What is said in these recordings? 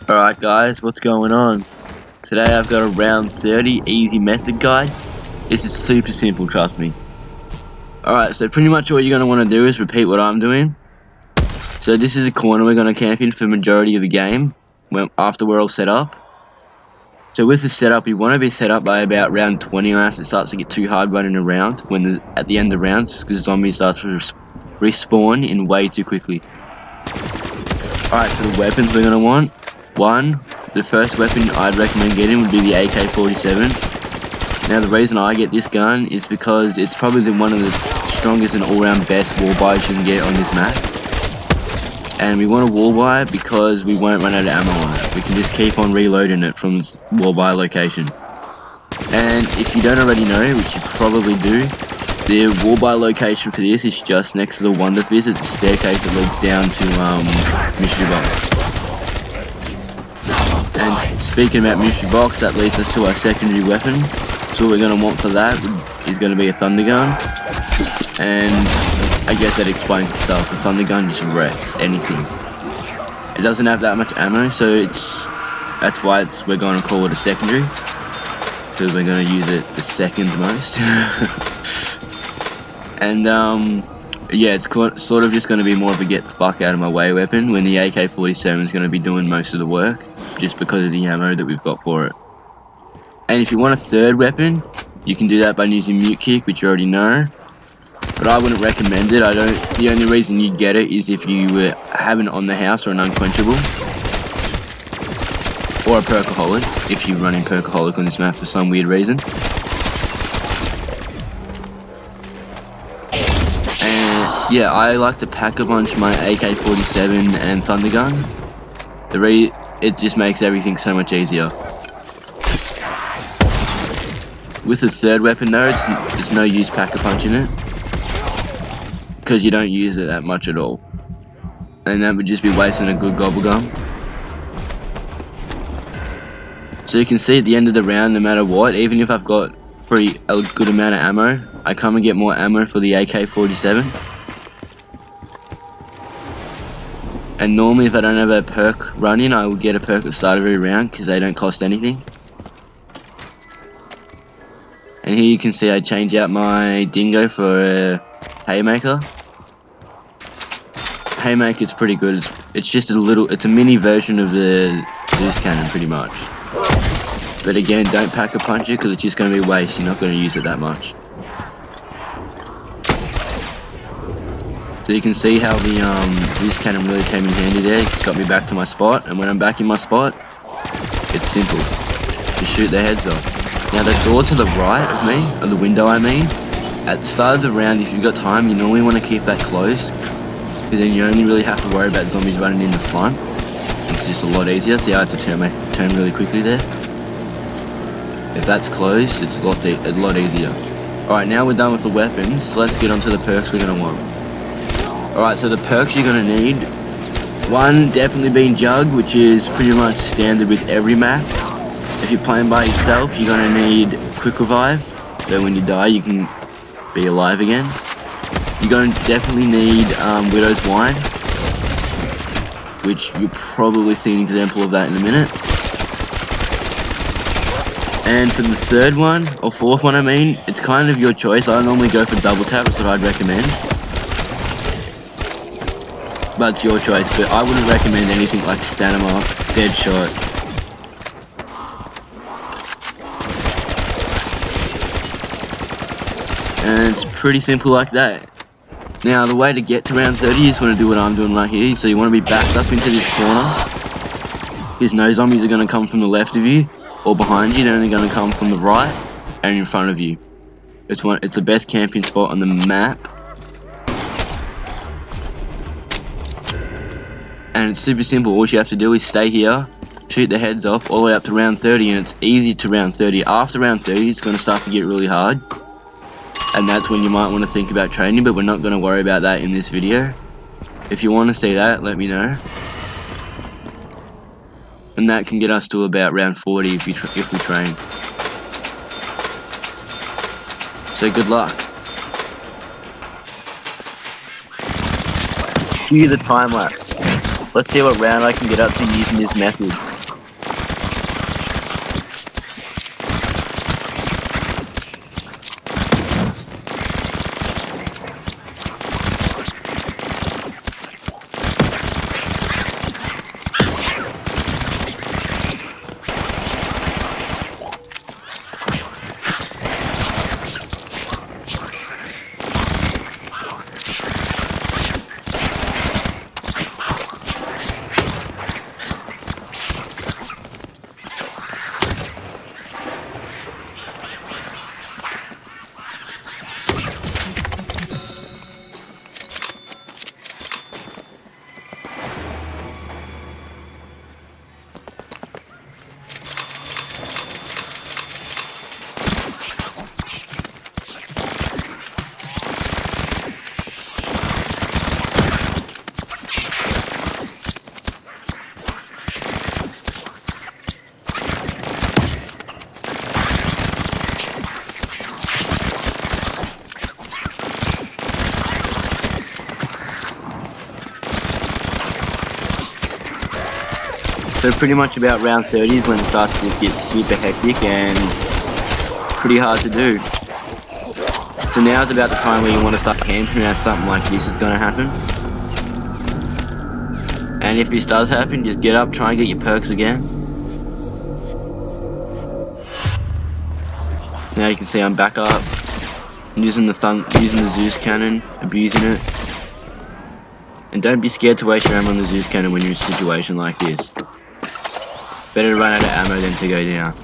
Alright guys, what's going on? Today I've got a round 30 easy method guide. This is super simple, trust me. Alright, so pretty much all you're going to want to do is repeat what I'm doing. So this is a corner we're going to camp in for the majority of the game, after we're all set up. So with the setup, you want to be set up by about round 20 unless it starts to get too hard running around at the end of rounds, because zombies start to respawn in way too quickly. Alright, so the weapons we're going to want. The first weapon I'd recommend getting would be the AK-47. Now the reason I get this gun is because it's probably one of the strongest and all-round best wall buys you can get on this map. And we want a wall buy because we won't run out of ammo on it. We can just keep on reloading it from this wall buy location. And if you don't already know, which you probably do, the wall buy location for this is just next to the Wonder Fizz at the staircase that leads down to Mystery Box. And speaking about Mystery Box, that leads us to our secondary weapon. So what we're going to want for that is going to be a Thunder Gun. And I guess that explains itself. The Thunder Gun just wrecks anything. It doesn't have that much ammo, so that's why we're going to call it a secondary. Because we're going to use it the second most. And yeah, it's sort of just going to be more of a get the fuck out of my way weapon, when the AK-47 is going to be doing most of the work, just because of the ammo that we've got for it. And if you want a third weapon, you can do that by using Mute Kick, which you already know. But I wouldn't recommend it. The only reason you get it is if you have it on the house or an unquenchable. Or a Perkaholic, if you're running Perkaholic on this map for some weird reason. Yeah, I like to pack a bunch my AK-47 and Thunder Guns. It just makes everything so much easier. With the third weapon though, it's no use pack-a-punching it, because you don't use it that much at all. And that would just be wasting a good gobble gum. So you can see at the end of the round, no matter what, even if I've got a good amount of ammo, I come and get more ammo for the AK-47. And normally if I don't have a perk running, I will get a perk at the start of every round because they don't cost anything. And here you can see I change out my Dingo for a Haymaker. Haymaker's pretty good. It's just it's a mini version of the Zeus Cannon pretty much. But again, don't pack a punch it because it's just going to be waste. You're not going to use it that much. So you can see how the Zeus Cannon really came in handy there. It got me back to my spot, and when I'm back in my spot, it's simple. Just shoot their heads off. Now the door to the right of me, or the window I mean, at the start of the round, if you've got time, you normally want to keep that closed, because then you only really have to worry about zombies running in the front. It's just a lot easier. See, I had to turn really quickly there. If that's closed, it's a lot easier. Alright, now we're done with the weapons, so let's get onto the perks we're going to want. Alright, so the perks you're going to need, one definitely being Jug, which is pretty much standard with every map. If you're playing by yourself, you're going to need Quick Revive, so when you die you can be alive again. You're going to definitely need Widow's Wine, which you'll probably see an example of that in a minute. And for the third one, or fourth one I mean, it's kind of your choice. I normally go for double tap, that's what I'd recommend. But it's your choice, but I wouldn't recommend anything like Stamina, Dead Shot. And it's pretty simple like that. Now the way to get to round 30, you just want to do what I'm doing right here. So you want to be backed up into this corner, because no zombies are going to come from the left of you or behind you. They're only going to come from the right and in front of you. It's the best camping spot on the map. And it's super simple. All you have to do is stay here, shoot the heads off all the way up to round 30, and it's easy to round 30. After round 30, it's going to start to get really hard. And that's when you might want to think about training, but we're not going to worry about that in this video. If you want to see that, let me know. And that can get us to about round 40 if we train. So good luck. Cue the time lapse. Let's see what round I can get up to using this method. So pretty much about round 30 is when it starts to get super hectic and pretty hard to do. So now is about the time where you want to start camping as something like this is going to happen. And if this does happen, just get up, try and get your perks again. Now you can see I'm back up, using the Zeus cannon, abusing it. And don't be scared to waste your ammo on the Zeus cannon when you're in a situation like this. Better to run out of ammo than to go down.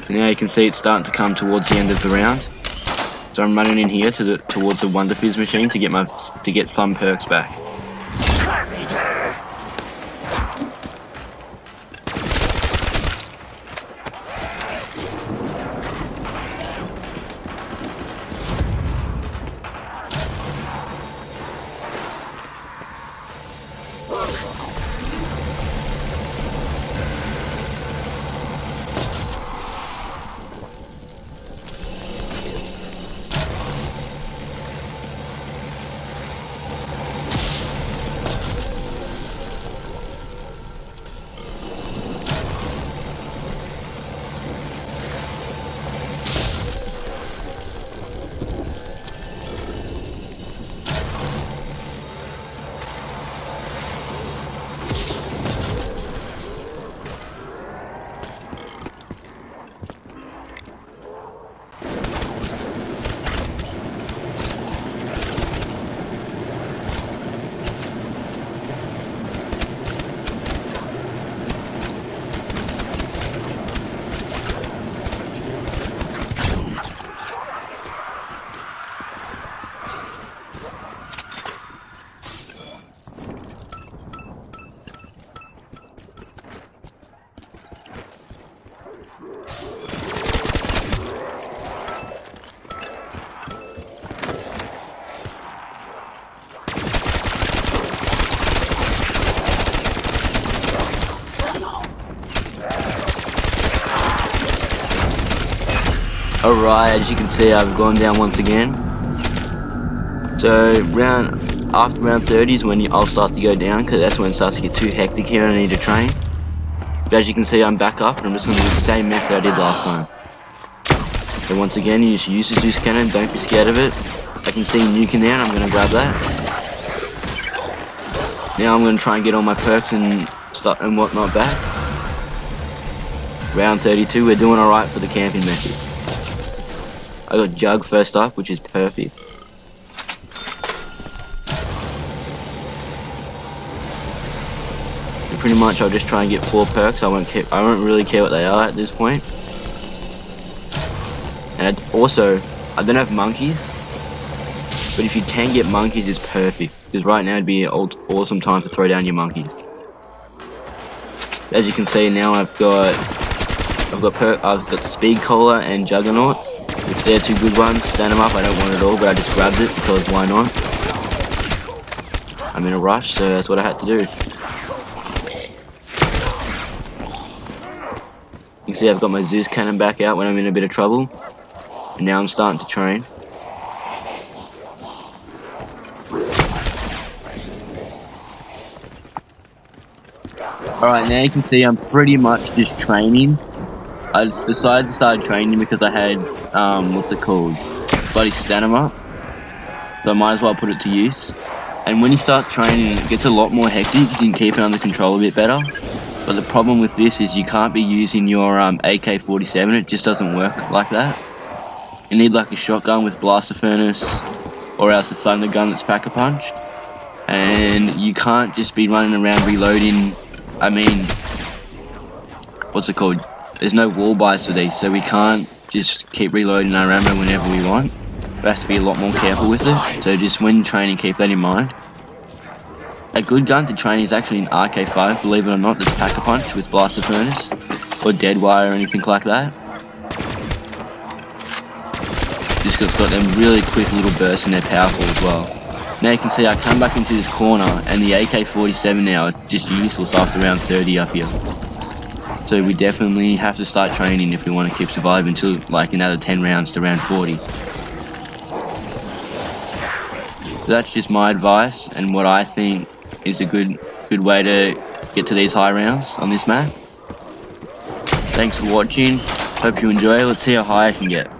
And now you can see it's starting to come towards the end of the round. So I'm running in here towards the Wonder Fizz machine to get some perks back. Alright, as you can see, I've gone down once again. So after round 30 is when I'll start to go down, because that's when it starts to get too hectic here and I need to train. But as you can see, I'm back up and I'm just going to do the same method I did last time. So once again, you just use the Zeus cannon, don't be scared of it. I can see Nuke in there and I'm going to grab that. Now I'm going to try and get all my perks and stuff and whatnot back. Round 32, we're doing alright for the camping method. I got Jug first up, which is perfect. And pretty much I'll just try and get 4 perks. I won't really care what they are at this point. And I don't have monkeys, but if you can get monkeys, it's perfect. Because right now it'd be an awesome time to throw down your monkeys. As you can see now, I've got Speed Cola and Juggernaut. If they're 2 good ones, stand them up. I don't want it all, but I just grabbed it because why not? I'm in a rush, so that's what I had to do. You can see I've got my Zeus cannon back out when I'm in a bit of trouble. And now I'm starting to train. Alright, now you can see I'm pretty much just training. I just decided to start training because I had, bloody stamina. So I might as well put it to use. And when you start training, it gets a lot more hectic. You can keep it under control a bit better. But the problem with this is you can't be using your AK-47. It just doesn't work like that. You need like a shotgun with blaster furnace, or else a thunder gun that's pack-a-punched. And you can't just be running around reloading. There's no wall buys for these, so we can't just keep reloading our ammo whenever we want. We have to be a lot more careful with it, so just when training, keep that in mind. A good gun to train is actually an RK5, believe it or not, that's pack-a-punch with blaster furnace, or dead wire or anything like that. Just 'cause it's got them really quick little bursts and they're powerful as well. Now you can see I come back into this corner and the AK-47 now is just useless after round 30 up here. So we definitely have to start training if we want to keep surviving until like another 10 rounds to round 40. That's just my advice and what I think is a good way to get to these high rounds on this map. Thanks for watching. Hope you enjoy. Let's see how high I can get.